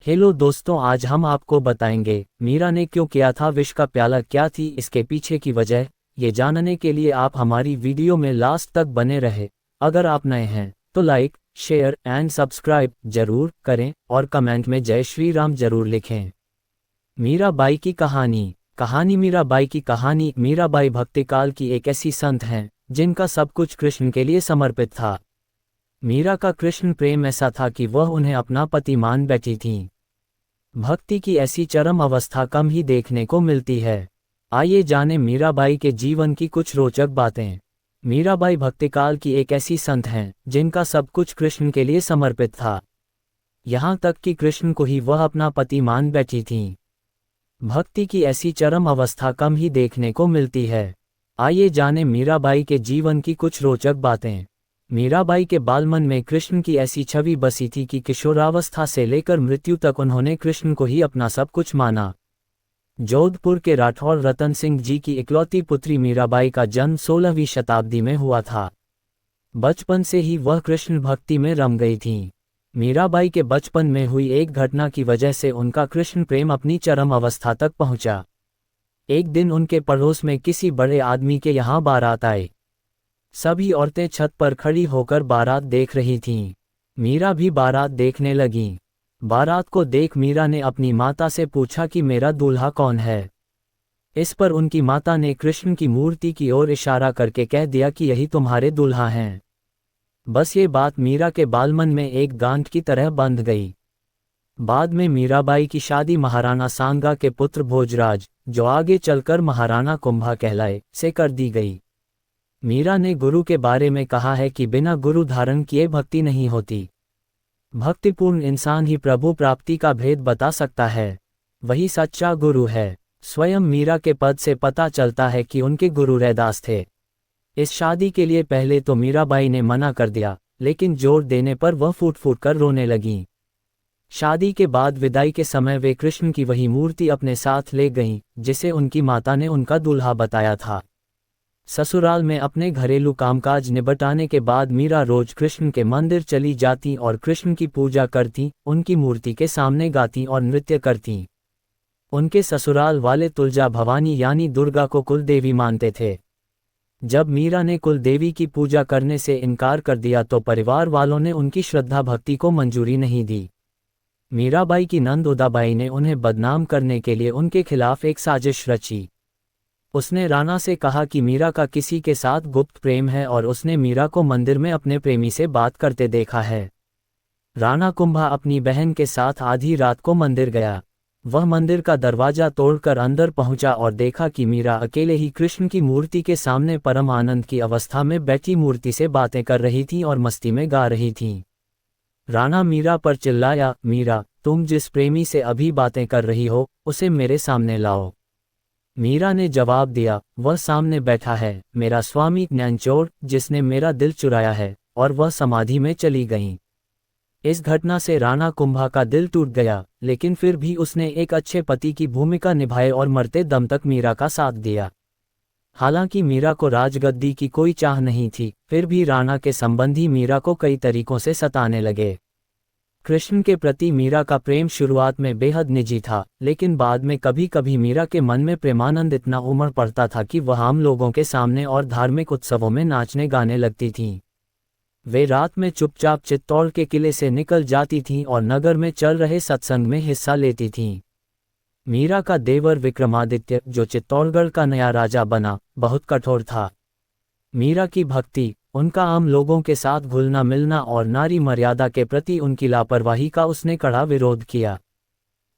Hello दोस्तों, आज हम आपको बताएंगे मीरा ने क्यों किया था विष का प्याला, क्या थी इसके पीछे की वजह। ये जानने के लिए आप हमारी वीडियो में लास्ट तक बने रहे। अगर आप नए हैं तो लाइक, शेयर एंड सब्सक्राइब जरूर करें और कमेंट में जय श्री राम जरूर लिखें। मीराबाई की कहानी मीराबाई की कहानी। मीराबाई भक्तिकाल की एक ऐसी संत हैं जिनका सब कुछ कृष्ण के लिए समर्पित था। मीरा का कृष्ण प्रेम ऐसा था कि वह उन्हें अपना पति मान बैठी थीं। भक्ति की ऐसी चरम अवस्था कम ही देखने को मिलती है। आइए जानें मीराबाई के जीवन की कुछ रोचक बातें। मीराबाई भक्तिकाल की एक ऐसी संत हैं जिनका सब कुछ कृष्ण के लिए समर्पित था। यहाँ तक कि कृष्ण को ही वह अपना पति मान बैठी थीं। भक्ति की ऐसी चरम अवस्था कम ही देखने को मिलती है। आइए जानें मीराबाई के जीवन की कुछ रोचक बातें। मीराबाई के बालमन में कृष्ण की ऐसी छवि बसी थी कि किशोरावस्था से लेकर मृत्यु तक उन्होंने कृष्ण को ही अपना सब कुछ माना। जोधपुर के राठौर रतन सिंह जी की इकलौती पुत्री मीराबाई का जन्म 16वीं शताब्दी में हुआ था। बचपन से ही वह कृष्ण भक्ति में रम गई थीं। मीराबाई के बचपन में हुई एक घटना की वजह से उनका कृष्ण प्रेम अपनी चरम अवस्था तक पहुंचा। एक दिन उनके पड़ोस में किसी बड़े आदमी के यहाँ बारात आई। सभी औरतें छत पर खड़ी होकर बारात देख रही थीं। मीरा भी बारात देखने लगीं। बारात को देख मीरा ने अपनी माता से पूछा कि मेरा दूल्हा कौन है। इस पर उनकी माता ने कृष्ण की मूर्ति की ओर इशारा करके कह दिया कि यही तुम्हारे दूल्हा हैं। बस ये बात मीरा के बालमन में एक गांठ की तरह बंध गई। बाद में मीराबाई की शादी महाराणा सांगा के पुत्र भोजराज, जो आगे चलकर महाराणा कुंभा कहलाए, से कर दी गई। मीरा ने गुरु के बारे में कहा है कि बिना गुरु धारण किए भक्ति नहीं होती। भक्तिपूर्ण इंसान ही प्रभु प्राप्ति का भेद बता सकता है। वही सच्चा गुरु है। स्वयं मीरा के पद से पता चलता है कि उनके गुरु रैदास थे। इस शादी के लिए पहले तो मीराबाई ने मना कर दिया, लेकिन जोर देने पर वह फूट फूट कर रोने लगीं। शादी के बाद विदाई के समय वे कृष्ण की वही मूर्ति अपने साथ ले गईं जिसे उनकी माता ने उनका दूल्हा बताया था। ससुराल में अपने घरेलू कामकाज निपटाने के बाद मीरा रोज कृष्ण के मंदिर चली जाती और कृष्ण की पूजा करती, उनकी मूर्ति के सामने गाती और नृत्य करती। उनके ससुराल वाले तुलजा भवानी यानी दुर्गा को कुल देवी मानते थे। जब मीरा ने कुल देवी की पूजा करने से इनकार कर दिया तो परिवार वालों ने उनकी श्रद्धा भक्ति को मंजूरी नहीं दी। मीराबाई की नंद उदाबाई ने उन्हें बदनाम करने के लिए उनके खिलाफ एक साजिश रची। उसने राणा से कहा कि मीरा का किसी के साथ गुप्त प्रेम है और उसने मीरा को मंदिर में अपने प्रेमी से बात करते देखा है। राणा कुंभा अपनी बहन के साथ आधी रात को मंदिर गया। वह मंदिर का दरवाजा तोड़कर अंदर पहुंचा और देखा कि मीरा अकेले ही कृष्ण की मूर्ति के सामने परम आनंद की अवस्था में बैठी मूर्ति से बातें कर रही थी और मस्ती में गा रही थीं। राणा मीरा पर चिल्लाया, मीरा, तुम जिस प्रेमी से अभी बातें कर रही हो उसे मेरे सामने लाओ। मीरा ने जवाब दिया, वह सामने बैठा है, मेरा स्वामी ज्ञानचोर, जिसने मेरा दिल चुराया है, और वह समाधि में चली गईं। इस घटना से राणा कुंभा का दिल टूट गया, लेकिन फिर भी उसने एक अच्छे पति की भूमिका निभाई और मरते दम तक मीरा का साथ दिया। हालांकि मीरा को राजगद्दी की कोई चाह नहीं थी, फिर भी राणा के संबंधी मीरा को कई तरीकों से सताने लगे। कृष्ण के प्रति मीरा का प्रेम शुरुआत में बेहद निजी था, लेकिन बाद में कभी कभी मीरा के मन में प्रेमानंद इतना उमड़ पड़ता था कि वह आम लोगों के सामने और धार्मिक उत्सवों में नाचने गाने लगती थीं। वे रात में चुपचाप चित्तौड़ के किले से निकल जाती थीं और नगर में चल रहे सत्संग में हिस्सा लेती थीं। मीरा का देवर विक्रमादित्य, जो चित्तौड़गढ़ का नया राजा बना, बहुत कठोर था। मीरा की भक्ति, उनका आम लोगों के साथ घुलना मिलना और नारी मर्यादा के प्रति उनकी लापरवाही का उसने कड़ा विरोध किया।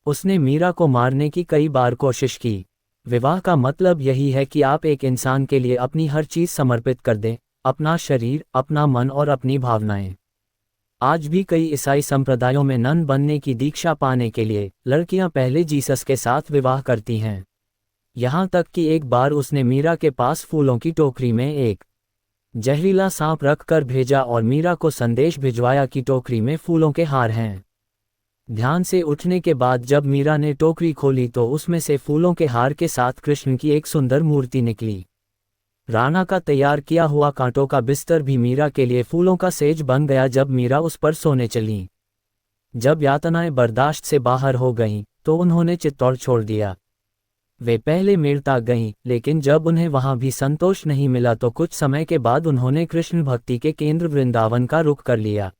उसने मीरा को मारने की कई बार कोशिश की। विवाह का मतलब यही है कि आप एक इंसान के लिए अपनी हर चीज समर्पित कर दें, अपना शरीर, अपना मन और अपनी भावनाएं। आज भी कई ईसाई संप्रदायों में नन बनने की दीक्षा पाने के लिए लड़कियां पहले जीसस के साथ विवाह करती हैं। यहाँ तक कि एक बार उसने मीरा के पास फूलों की टोकरी में एक जहरीला सांप रख कर भेजा और मीरा को संदेश भिजवाया कि टोकरी में फूलों के हार हैं। ध्यान से उठने के बाद जब मीरा ने टोकरी खोली तो उसमें से फूलों के हार के साथ कृष्ण की एक सुंदर मूर्ति निकली। राणा का तैयार किया हुआ कांटों का बिस्तर भी मीरा के लिए फूलों का सेज बन गया जब मीरा उस पर सोने चली। जब यातनाएं बर्दाश्त से बाहर हो गईं, तो उन्होंने चित्तौड़ छोड़ दिया। वे पहले मेड़ता गईं, लेकिन जब उन्हें वहां भी संतोष नहीं मिला तो कुछ समय के बाद उन्होंने कृष्ण भक्ति के केंद्र वृंदावन का रुख कर लिया।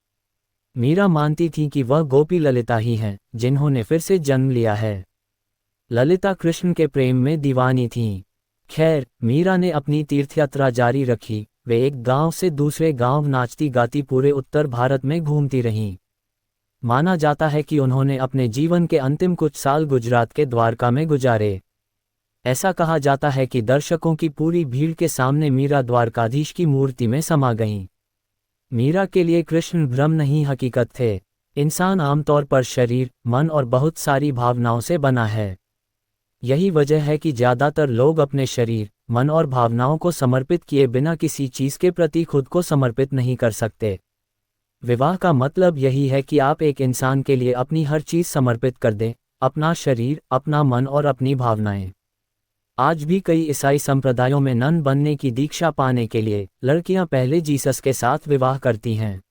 मीरा मानती थी कि वह गोपी ललिता ही हैं, जिन्होंने फिर से जन्म लिया है। ललिता कृष्ण के प्रेम में दीवानी थीं। खैर, मीरा ने अपनी तीर्थयात्रा जारी रखी। वे एक गांव से दूसरे गांव नाचती गाती पूरे उत्तर भारत में घूमती रहीं। माना जाता है कि उन्होंने अपने जीवन के अंतिम कुछ साल गुजरात के द्वारका में गुजारे। ऐसा कहा जाता है कि दर्शकों की पूरी भीड़ के सामने मीरा द्वारकाधीश की मूर्ति में समा गईं। मीरा के लिए कृष्ण भ्रम नहीं, हकीकत थे। इंसान आमतौर पर शरीर, मन और बहुत सारी भावनाओं से बना है। यही वजह है कि ज़्यादातर लोग अपने शरीर, मन और भावनाओं को समर्पित किए बिना किसी चीज़ के प्रति खुद को समर्पित नहीं कर सकते। विवाह का मतलब यही है कि आप एक इंसान के लिए अपनी हर चीज़ समर्पित कर दें, अपना शरीर, अपना मन और अपनी भावनाएं। आज भी कई ईसाई संप्रदायों में नन बनने की दीक्षा पाने के लिए लड़कियां पहले जीसस के साथ विवाह करती हैं।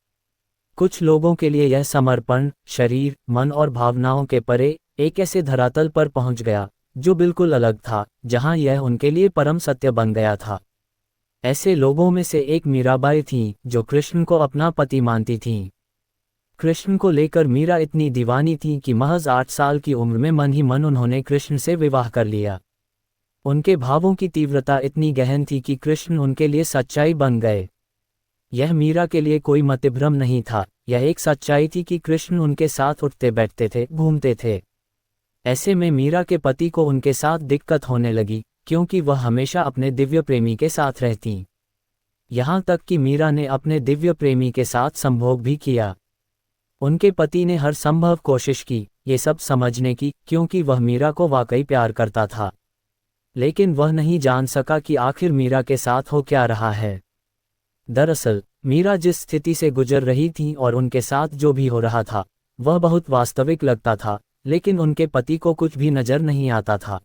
कुछ लोगों के लिए यह समर्पण शरीर, मन और भावनाओं के परे एक ऐसे धरातल पर पहुंच गया जो बिल्कुल अलग था, जहां यह उनके लिए परम सत्य बन गया था। ऐसे लोगों में से एक मीराबाई थीं, जो कृष्ण को अपना पति मानती थीं। कृष्ण को लेकर मीरा इतनी दीवानी थीं कि महज 8 साल की उम्र में मन ही मन उन्होंने कृष्ण से विवाह कर लिया। उनके भावों की तीव्रता इतनी गहन थी कि कृष्ण उनके लिए सच्चाई बन गए। यह मीरा के लिए कोई मतिभ्रम नहीं था, यह एक सच्चाई थी कि कृष्ण उनके साथ उठते बैठते थे, घूमते थे। ऐसे में मीरा के पति को उनके साथ दिक्कत होने लगी, क्योंकि वह हमेशा अपने दिव्य प्रेमी के साथ रहतीं। यहाँ तक कि मीरा ने अपने दिव्य प्रेमी के साथ संभोग भी किया। उनके पति ने हर संभव कोशिश की ये सब समझने की, क्योंकि वह मीरा को वाकई प्यार करता था। लेकिन वह नहीं जान सका कि आखिर मीरा के साथ हो क्या रहा है। दरअसल मीरा जिस स्थिति से गुजर रही थी और उनके साथ जो भी हो रहा था, वह बहुत वास्तविक लगता था, लेकिन उनके पति को कुछ भी नजर नहीं आता था।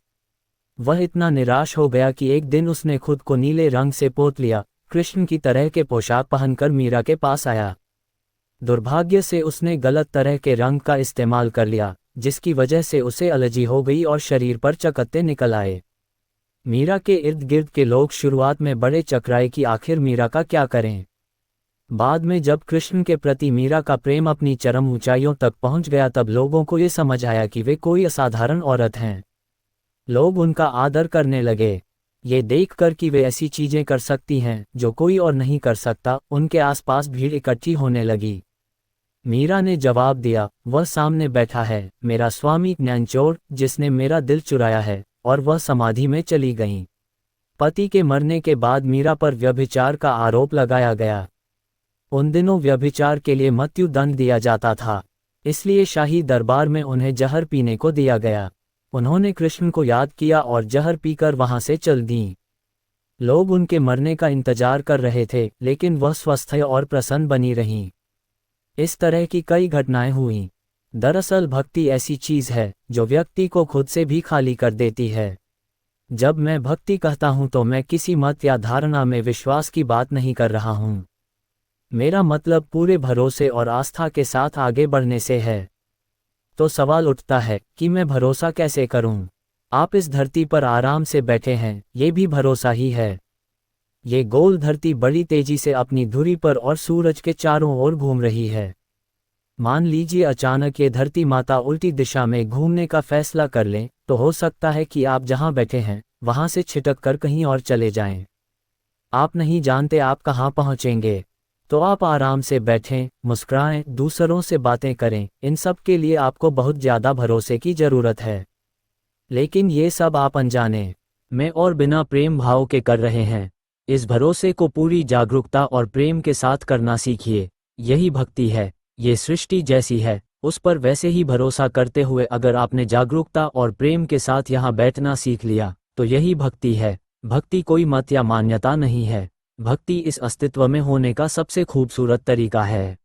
वह इतना निराश हो गया कि एक दिन उसने खुद को नीले रंग से पोत लिया, कृष्ण की तरह के पोशाक पहनकर मीरा के पास आया। दुर्भाग्य से उसने गलत तरह के रंग का इस्तेमाल कर लिया, जिसकी वजह से उसे एलर्जी हो गई और शरीर पर चकत्ते निकल आए। मीरा के इर्द गिर्द के लोग शुरुआत में बड़े चकराए कि आखिर मीरा का क्या करें। बाद में जब कृष्ण के प्रति मीरा का प्रेम अपनी चरम ऊंचाइयों तक पहुंच गया, तब लोगों को ये समझ आया कि वे कोई असाधारण औरत हैं। लोग उनका आदर करने लगे। ये देखकर कि वे ऐसी चीजें कर सकती हैं जो कोई और नहीं कर सकता, उनके आसपास भीड़ इकट्ठी होने लगी। मीरा ने जवाब दिया, वह सामने बैठा है, मेरा स्वामी ज्ञानचोर, जिसने मेरा दिल चुराया है, और वह समाधि में चली गईं। पति के मरने के बाद मीरा पर व्यभिचार का आरोप लगाया गया। उन दिनों व्यभिचार के लिए मृत्यु दंड दिया जाता था, इसलिए शाही दरबार में उन्हें जहर पीने को दिया गया। उन्होंने कृष्ण को याद किया और जहर पीकर वहां से चल दीं। लोग उनके मरने का इंतजार कर रहे थे, लेकिन वह स्वस्थ और प्रसन्न बनी रहीं। इस तरह की कई घटनाएं हुईं। दरअसल भक्ति ऐसी चीज है जो व्यक्ति को खुद से भी खाली कर देती है। जब मैं भक्ति कहता हूं तो मैं किसी मत या धारणा में विश्वास की बात नहीं कर रहा हूं। मेरा मतलब पूरे भरोसे और आस्था के साथ आगे बढ़ने से है। तो सवाल उठता है कि मैं भरोसा कैसे करूं? आप इस धरती पर आराम से बैठे हैं, ये भी भरोसा ही है। ये गोल धरती बड़ी तेजी से अपनी धुरी पर और सूरज के चारों ओर घूम रही है। मान लीजिए अचानक ये धरती माता उल्टी दिशा में घूमने का फैसला कर लें, तो हो सकता है कि आप जहां बैठे हैं वहां से छिटक कर कहीं और चले जाएं। आप नहीं जानते आप कहां पहुंचेंगे। तो आप आराम से बैठें, मुस्कुराएं, दूसरों से बातें करें। इन सब के लिए आपको बहुत ज़्यादा भरोसे की ज़रूरत है। लेकिन ये सब आप अनजाने में और बिना प्रेम भाव के कर रहे हैं। इस भरोसे को पूरी जागरूकता और प्रेम के साथ करना सीखिए। यही भक्ति है। ये सृष्टि जैसी है, उस पर वैसे ही भरोसा करते हुए अगर आपने जागरूकता और प्रेम के साथ यहाँ बैठना सीख लिया, तो यही भक्ति है। भक्ति कोई मत या मान्यता नहीं है। भक्ति इस अस्तित्व में होने का सबसे खूबसूरत तरीका है।